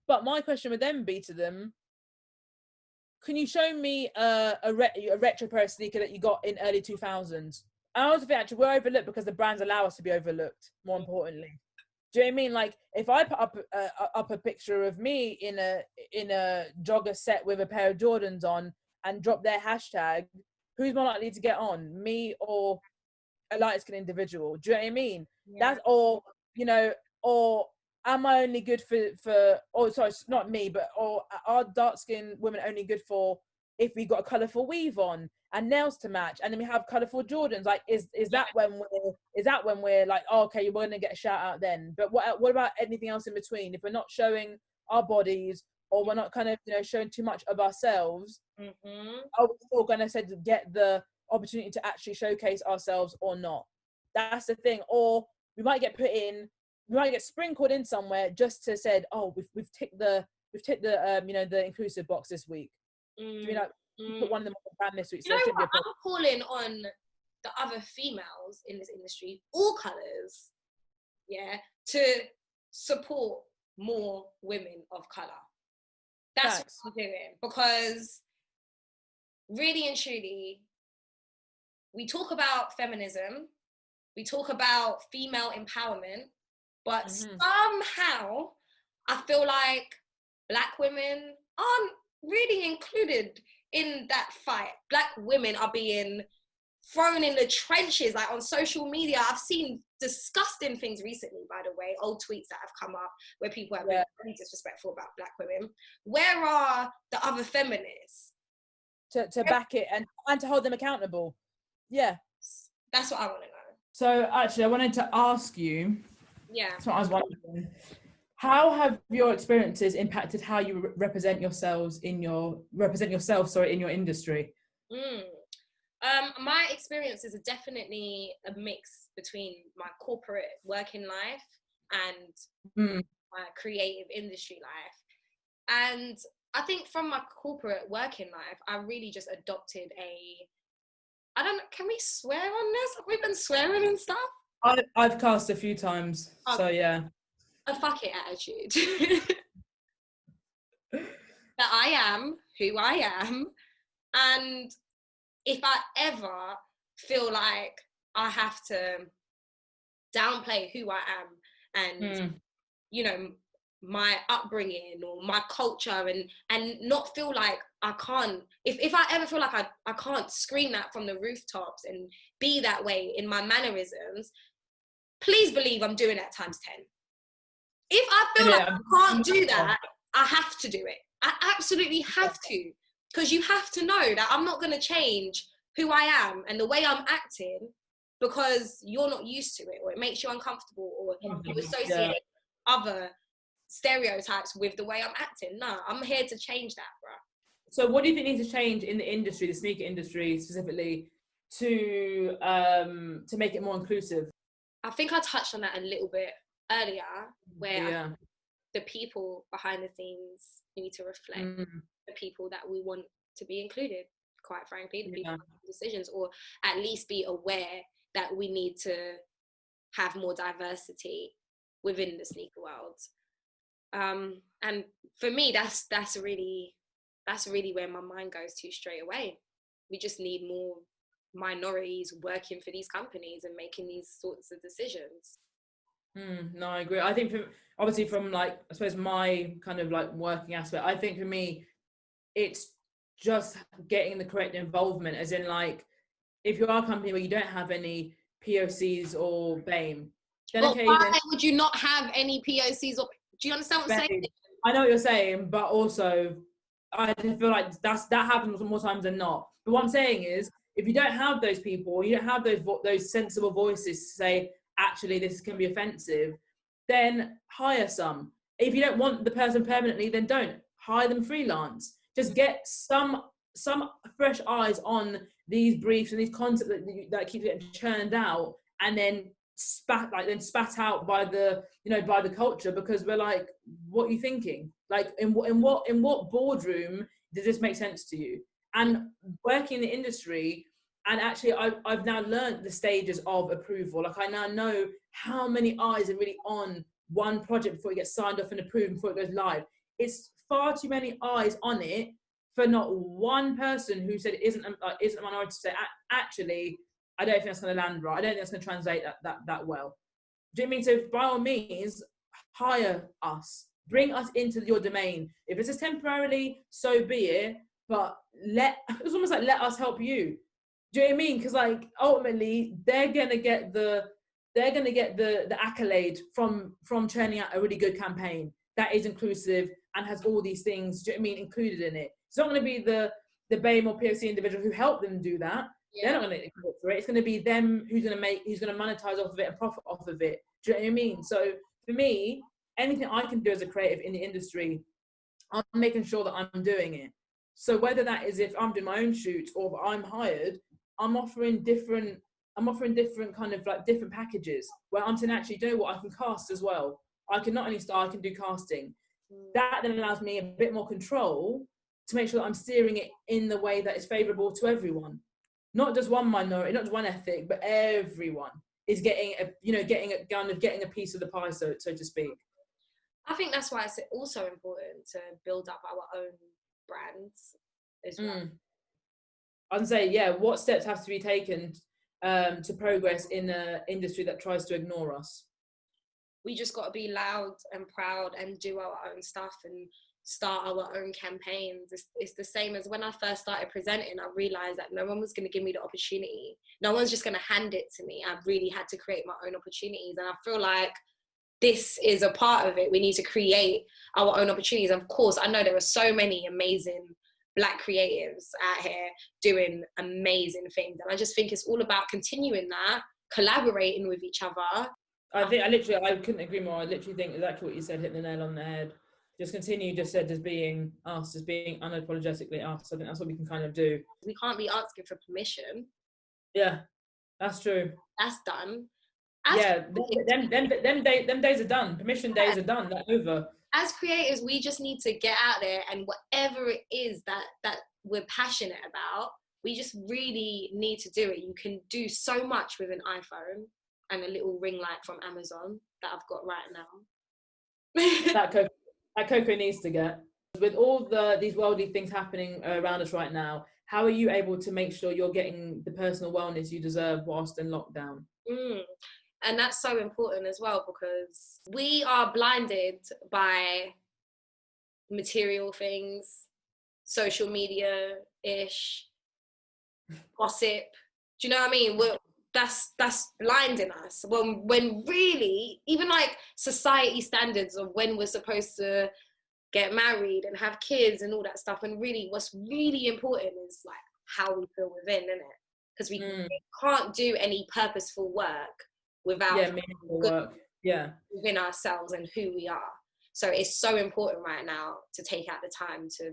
But my question would then be to them, can you show me a retro pair of sneaker that you got in early 2000s? And I also think actually we're overlooked because the brands allow us to be overlooked, more importantly. Do you know what I mean? Like if I put up a picture of me in a jogger set with a pair of Jordans on and drop their hashtag, who's more likely to get on, me or a light-skinned individual? Do you know what I mean? Yeah. That's, or, you know, or am I only good for, or sorry, not me, but, or are dark-skinned women only good for if we got a colourful weave on and nails to match, and then we have colourful Jordans? Like, is that when we're like, oh, okay, we're gonna get a shout out then? But what about anything else in between? If we're not showing our bodies, or we're not kind of, you know, showing too much of ourselves, are we still gonna say to get the opportunity to actually showcase ourselves or not? That's the thing. Or we might get sprinkled in somewhere just to said, oh, we've ticked the you know, the inclusive box this week. Do you know, put one of them on the brand this week? You know what? I'm calling on the other females in this industry, all colours, yeah, to support more women of colour. That's what I'm doing, because really and truly, we talk about feminism, we talk about female empowerment, but somehow I feel like Black women aren't really included in that fight. Black women are being thrown in the trenches, like on social media. I've seen disgusting things recently, by the way, old tweets that have come up where people have been really disrespectful about Black women. Where are the other feminists to back it and to hold them accountable? Yeah, that's what I want to know. So actually, I wanted to ask you, that's what I was wondering, how have your experiences impacted how you represent yourself in your industry? My experiences are definitely a mix between my corporate working life and my creative industry life. And I think from my corporate working life, I really just adopted can we swear on this? Have we been swearing and stuff? I've cast a few times, so yeah. A fuck it attitude. That I am who I am, and if I ever feel like I have to downplay who I am and you know, my upbringing or my culture, and not feel like I can't, if I ever feel like I can't scream that from the rooftops and be that way in my mannerisms, please believe I'm doing it times 10. If I feel like I can't do that, I have to do it. I absolutely have to, because you have to know that I'm not going to change who I am and the way I'm acting because you're not used to it, or it makes you uncomfortable, or you associate other stereotypes with the way I'm acting. No, I'm here to change that, bro. So what do you think needs to change in the industry, the sneaker industry specifically, to make it more inclusive? I think I touched on that a little bit earlier, where the people behind the scenes need to reflect the people that we want to be included, quite frankly, the people making decisions, or at least be aware that we need to have more diversity within the sneaker world. And for me, that's really where my mind goes to straight away. We just need more minorities working for these companies and making these sorts of decisions. No, I agree. I think obviously from like, I suppose my kind of like working aspect, I think for me, it's just getting the correct involvement, as in like, if you are a company where you don't have any POCs or BAME, then why would you not have any POCs, or do you understand what I'm saying? I know what you're saying, but also I feel like that happens more times than not. But what I'm saying is, if you don't have those people, you don't have those sensible voices to say, actually, this can be offensive, then hire some. If you don't want the person permanently, then don't hire them freelance. Just get some fresh eyes on these briefs and these concepts that keep getting churned out, and then spat out by the culture, because we're like, what are you thinking? Like, in what boardroom does this make sense to you? And working in the industry, and actually I've now learned the stages of approval. Like, I now know how many eyes are really on one project before it gets signed off and approved, before it goes live. It's far too many eyes on it for not one person who said it isn't a minority to say, actually, I don't think that's going to land right. I don't think that's going to translate that well. Do you mean? So by all means, hire us. Bring us into your domain. If it's just temporarily, so be it. But it's almost like, let us help you. Do you know what I mean? Because like ultimately they're gonna get the accolade from churning out a really good campaign that is inclusive and has all these things, do you know what I mean, included in it. It's not going to be the BAME or POC individual who helped them do that. They're not going to go for it. It's going to be them who's going to monetize off of it and profit off of it. Do you know what I mean? So for me, anything I can do as a creative in the industry, I'm making sure that I'm doing it. So whether that is if I'm doing my own shoots or I'm hired, I'm offering different kind of like different packages where I'm saying, actually, do you know what, I can cast as well. I can not only star, I can do casting. That then allows me a bit more control to make sure that I'm steering it in the way that is favourable to everyone. Not just one minority, not just one ethnic, but everyone is getting a piece of the pie, so to speak. I think that's why it's also important to build up our own brands as well. I'd say, yeah, what steps have to be taken to progress in an industry that tries to ignore us? We just got to be loud and proud and do our own stuff and start our own campaigns. It's the same as when I first started presenting. I realized that no one was going to give me the opportunity. No one's just going to hand it to me. I really had to create my own opportunities. And I feel like this is a part of it. We need to create our own opportunities. Of course, I know there are so many amazing Black creatives out here doing amazing things. And I just think it's all about continuing that, collaborating with each other. I couldn't agree more. I literally think exactly what you said, hit the nail on the head. Just continue, just said, as being us, as being unapologetically us. I think that's what we can kind of do. We can't be asking for permission. Yeah, that's true. That's done. Them days are done. Permission days are done. They're over. As creators, we just need to get out there, and whatever it is that we're passionate about, we just really need to do it. You can do so much with an iPhone and a little ring light from Amazon that I've got right now. that Coco needs to get. With all these worldly things happening around us right now, how are you able to make sure you're getting the personal wellness you deserve whilst in lockdown? And that's so important as well, because we are blinded by material things, social media-ish, gossip. Do you know what I mean? That's blinding us. When really, even like society standards of when we're supposed to get married and have kids and all that stuff, and really what's really important is like how we feel within, isn't it? Because we can't do any purposeful work without meaningful work within ourselves and who we are. So it's so important right now to take out the time to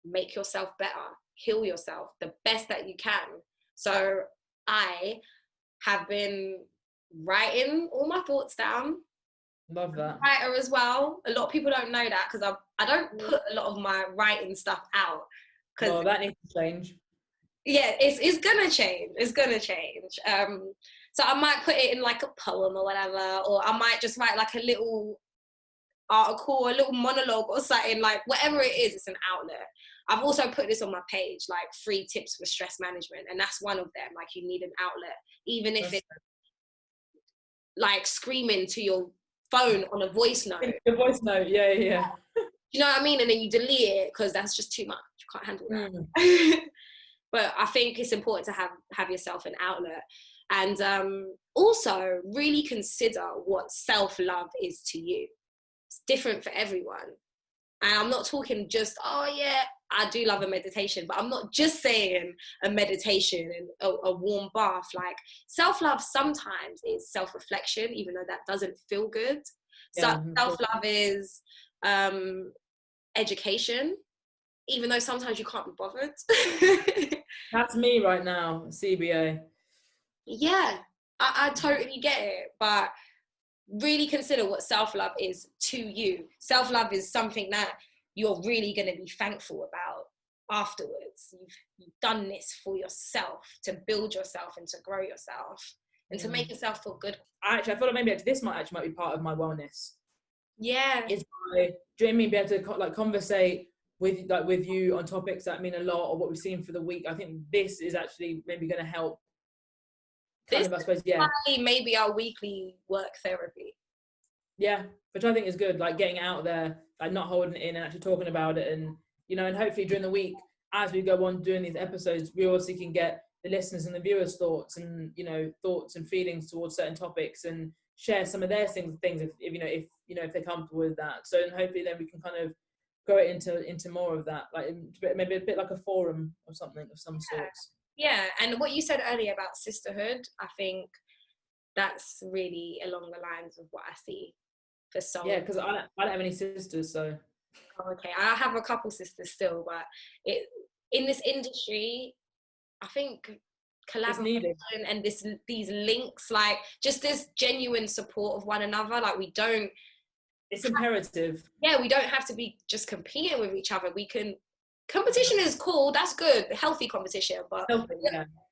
make yourself better, heal yourself the best that you can. So I have been writing all my thoughts down. Love that. Writer as well. A lot of people don't know that because I don't put a lot of my writing stuff out. Well, that needs to change. Yeah, it's gonna change. It's gonna change. So I might put it in like a poem or whatever, or I might just write like a little article or a little monologue or something, like whatever it is, it's an outlet. I've also put this on my page, like 3 tips for stress management, and that's one of them. Like, you need an outlet, even if it's like screaming to your phone on a voice note. The voice note, yeah. You know what I mean? And then you delete it because that's just too much. You can't handle that. But I think it's important to have yourself an outlet, and also really consider what self-love is to you. It's different for everyone. And I'm not talking just, oh yeah, I do love a meditation, but I'm not just saying a meditation and a warm bath. Like, self-love sometimes is self-reflection, even though that doesn't feel good. So self-love is education, even though sometimes you can't be bothered. That's me right now, CBA. Yeah, I totally get it, but really consider what self-love is to you. Self-love is something that you're really going to be thankful about afterwards. You've done this for yourself, to build yourself and to grow yourself and to make yourself feel good. Actually, I feel like maybe this might be part of my wellness. Yeah. Is by, do you know what I mean, be able to like conversate with you on topics that mean a lot, or what we've seen for the week. I think this is actually maybe going to help. I suppose, maybe our weekly work therapy. Yeah, which I think is good, like getting out there, like not holding it in and actually talking about it, and and hopefully during the week as we go on doing these episodes, we also can get the listeners and the viewers' thoughts and, you know, thoughts and feelings towards certain topics, and share some of their things if they're comfortable with that. So, and hopefully then we can kind of go into more of that, like maybe a bit like a forum or something of some sorts. Yeah, and what you said earlier about sisterhood, I think that's really along the lines of what I see for some. Yeah, because I don't have any sisters, so. Oh, okay, I have a couple sisters still, but in this industry, I think collaboration and these links, like just this genuine support of one another, like it's imperative. Yeah, we don't have to be just competing with each other. Competition is cool, that's good, healthy competition, but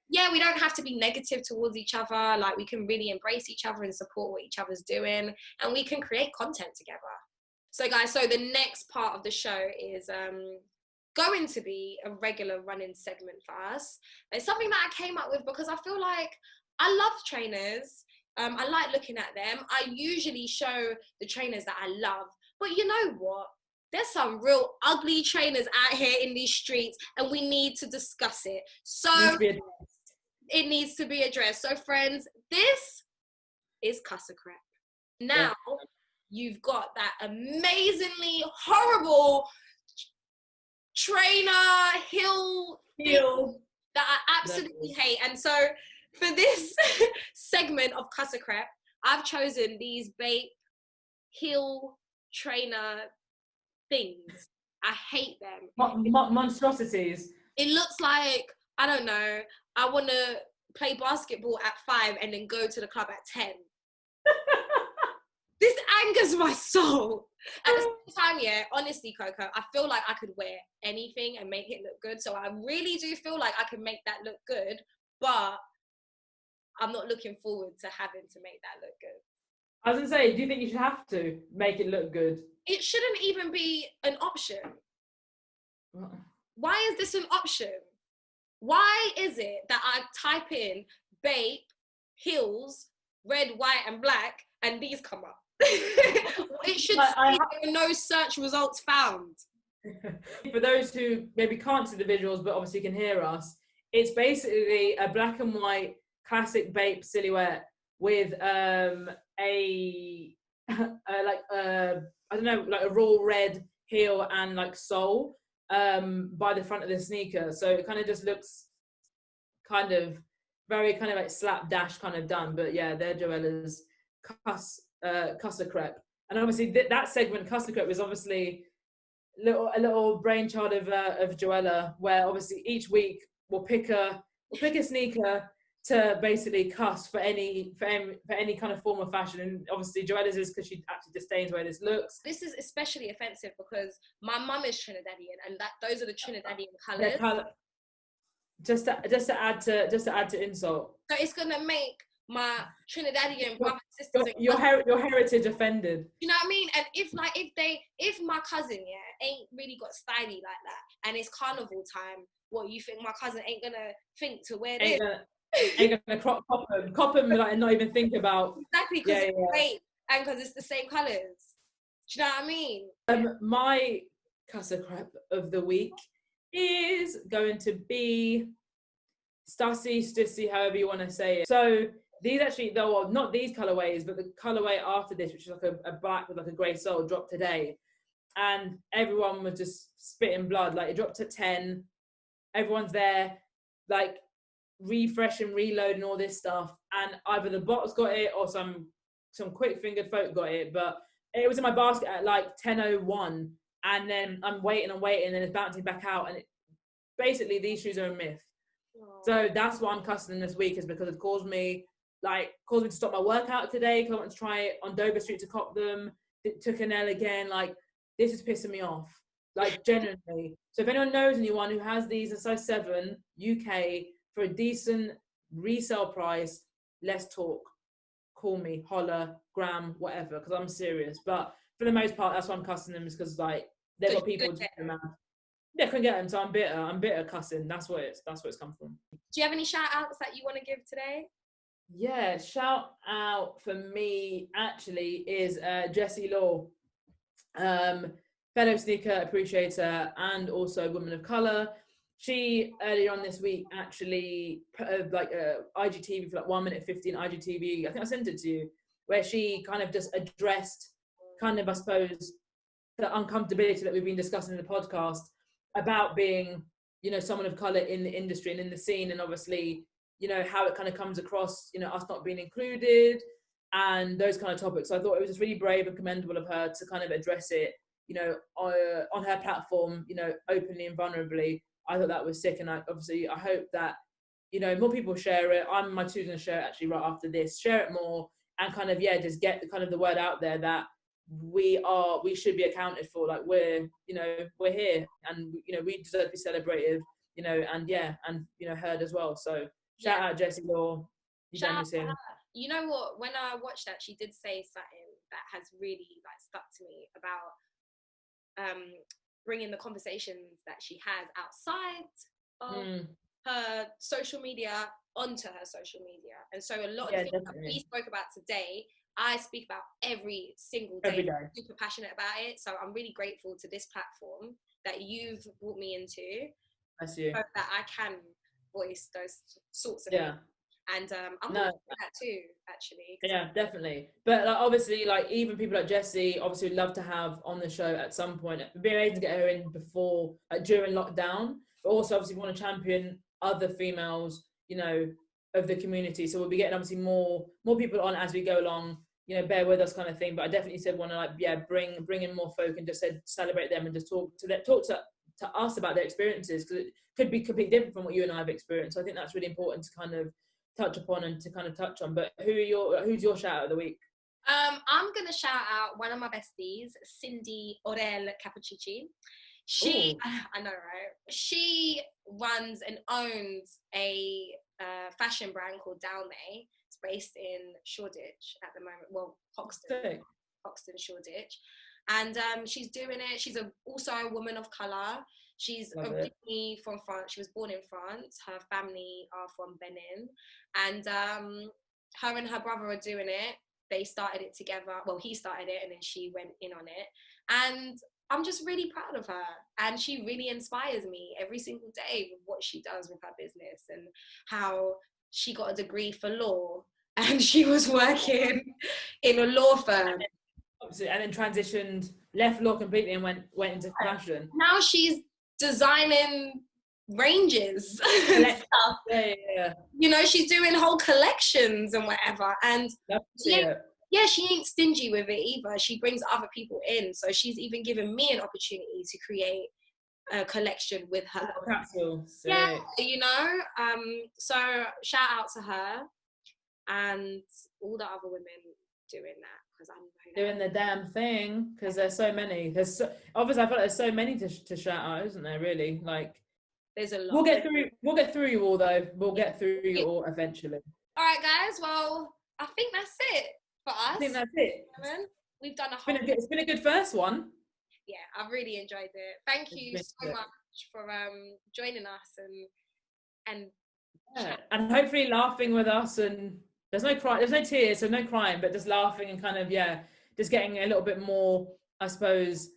yeah, we don't have to be negative towards each other. Like, we can really embrace each other and support what each other's doing, and we can create content together. So guys, the next part of the show is going to be a regular running segment for us. It's something that I came up with because I feel like I love trainers. I like looking at them. I usually show the trainers that I love, but you know what? There's some real ugly trainers out here in these streets, and we need to discuss it. So it needs to be addressed. So friends, this is Cuss A Crep. Now, you've got that amazingly horrible trainer heel that I absolutely hate. And so for this segment of Cuss A Crep, I've chosen these babe heel trainer things. I hate them. Monstrosities. It looks like, I don't know, I want to play basketball at 5 and then go to the club at 10. This angers my soul. At the same time, yeah, honestly, Coco, I feel like I could wear anything and make it look good. So I really do feel like I can make that look good, but I'm not looking forward to having to make that look good. I was going to say, do you think you should have to make it look good? It shouldn't even be an option. What? Why is this an option? Why is it that I type in babe, heels, red, white, and black, and these come up? It should say no search results found. For those who maybe can't see the visuals, but obviously can hear us, it's basically a black and white classic babe silhouette with I don't know, like a raw red heel and like sole by the front of the sneaker. So it kind of just looks kind of very kind of like slapdash kind of done. But yeah, they're Joellah's Cuss A Crep. And obviously that segment, Cuss A Crep, is obviously a little brainchild of Joelah, where obviously each week we'll pick a sneaker to basically cuss for any kind of form of fashion. And obviously Joellah's is because she actually disdains the way this looks. This is especially offensive because my mum is Trinidadian, and those are the Trinidadian colours. Yeah, just to add to insult. So it's gonna make my Trinidadian brothers and sisters your heritage offended. You know what I mean? And if my cousin ain't really got styly like that, and it's carnival time, what, you think my cousin ain't gonna think to wear this? Ain't gonna cop them like, and not even think about. Exactly, because it's great and because it's the same colours. Do you know what I mean? My Cuss A Crep of the week is going to be Stussy, Stussy, however you want to say it. So these actually, though, not these colorways, but the colorway after this, which is like a black with like a grey sole, dropped today, and everyone was just spitting blood. Like, it dropped at 10. Everyone's there, like, refreshing, reloading, all this stuff, and either the bots got it or some quick fingered folk got it, but it was in my basket at like 10:01, and then I'm waiting, and it's bouncing back out, and basically these shoes are a myth. Aww. So that's why I'm cussing them this week, is because it caused me to stop my workout today because I went to try it on Dover Street to cop them. It took an L again. Like, this is pissing me off, like, genuinely. So if anyone knows anyone who has these in size 7 UK for a decent resale price, let's talk. Call me, holler, gram, whatever, because I'm serious. But for the most part, that's why I'm cussing them, is because like they've got people to get mad. Yeah, couldn't get them, so I'm bitter cussing. That's what it's come from. Do you have any shout outs that you want to give today? Yeah, shout out for me actually is Jessie Law, fellow sneaker appreciator and also woman of colour. she earlier on this week actually put a IGTV for like 1 minute 15 IGTV. I think I sent it to you, where she kind of just addressed kind of, I suppose, the uncomfortability that we've been discussing in the podcast about being, you know, someone of color in the industry and in the scene, and obviously, you know, how it kind of comes across, you know, us not being included and those kind of topics. So I thought it was just really brave and commendable of her to kind of address it, you know, on her platform, you know, openly and vulnerably. I thought that was sick, and I hope that, you know, more people share it. My two's gonna share it actually right after this. Share it more and kind of, yeah, just get the kind of the word out there that we should be accounted for. Like, we're here, and you know, we deserve to be celebrated, you know, and yeah, and you know, heard as well. So shout out Jessie Law. Shout out to her. You know what, when I watched that, she did say something that has really like stuck to me about bringing the conversations that she has outside of her social media onto her social media. And so a lot of things that we spoke about today, I speak about every single day. I'm super passionate about it. So I'm really grateful to this platform that you've brought me into. That's you. So that I can voice those sorts of things. And I'm going to do that too, actually. Yeah, definitely. But like, obviously, like, even people like Jessie, obviously, would love to have on the show at some point. It'd be amazing to get her in before, like, during lockdown. But also, obviously, we want to champion other females, you know, of the community. So we'll be getting obviously more people on as we go along. You know, bear with us, kind of thing. But I definitely said want to, like, yeah, bring in more folk and just said celebrate them and just talk to us about their experiences, because it could be completely different from what you and I have experienced. So I think that's really important to kind of touch upon and to kind of touch on. But who's your shout out of the week? I'm gonna shout out one of my besties, Cindy Orel Cappuccici. She, I know, right? She runs and owns a fashion brand called Dalmay. It's based in Shoreditch at the moment. Well, Hoxton, Shoreditch. And she's doing it. She's also a woman of colour. She's originally from France. She was born in France. Her family are from Benin. And her and her brother are doing it. They started it together. Well, he started it and then she went in on it. And I'm just really proud of her. And she really inspires me every single day with what she does with her business and how she got a degree for law and she was working in a law firm. And then transitioned, left law completely and went into fashion. Now she's designing ranges and stuff. Yeah. You know, she's doing whole collections and whatever. And she ain't stingy with it either. She brings other people in. So she's even given me an opportunity to create a collection with her. Yeah, you know. So shout out to her and all the other women doing that, because I know that. Doing the damn thing, because there's so many. Obviously I feel like there's so many to shout out, isn't there? Really, like, there's a lot. We'll get through you all though. We'll get through you all eventually. All right, guys. Well, I think that's it for us. I think that's it. We've done a whole. It's been a good first one. Yeah, I've really enjoyed it. Thank you so much for joining us and and hopefully laughing with us. And there's no tears, so no crying, but just laughing and kind of just getting a little bit more, I suppose,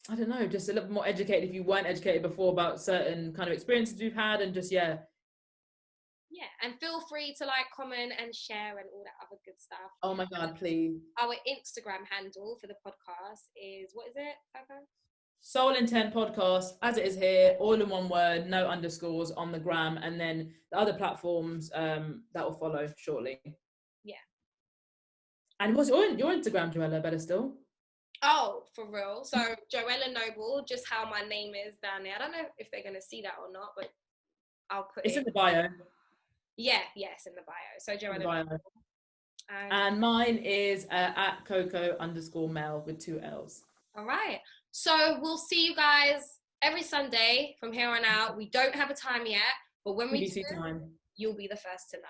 I don't know, just a little bit more educated if you weren't educated before about certain kind of experiences we've had, and just and feel free to like, comment and share and all that other good stuff. Oh my god, please. Our Instagram handle for the podcast is, what is it, Coco? Soul Intent Podcast, as it is here, all in one word, no underscores on the gram, and then the other platforms that will follow shortly. Yeah. And what's your Instagram, Joelah, better still? Oh, for real? So Joelah Noble, just how my name is down there. I don't know if they're going to see that or not, but I'll put it's in the bio. Yeah, yes, in the bio. So Joelah Noble. And mine is at Coco_Mell with 2 L's. All right. So we'll see you guys every Sunday from here on out. We don't have a time yet, but when we do, you'll be the first to know.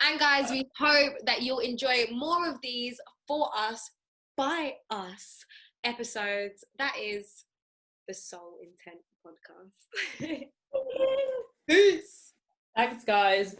And guys, we hope that you'll enjoy more of these for us, by us episodes. That is the Soul Intent Podcast. Peace. Thanks, guys.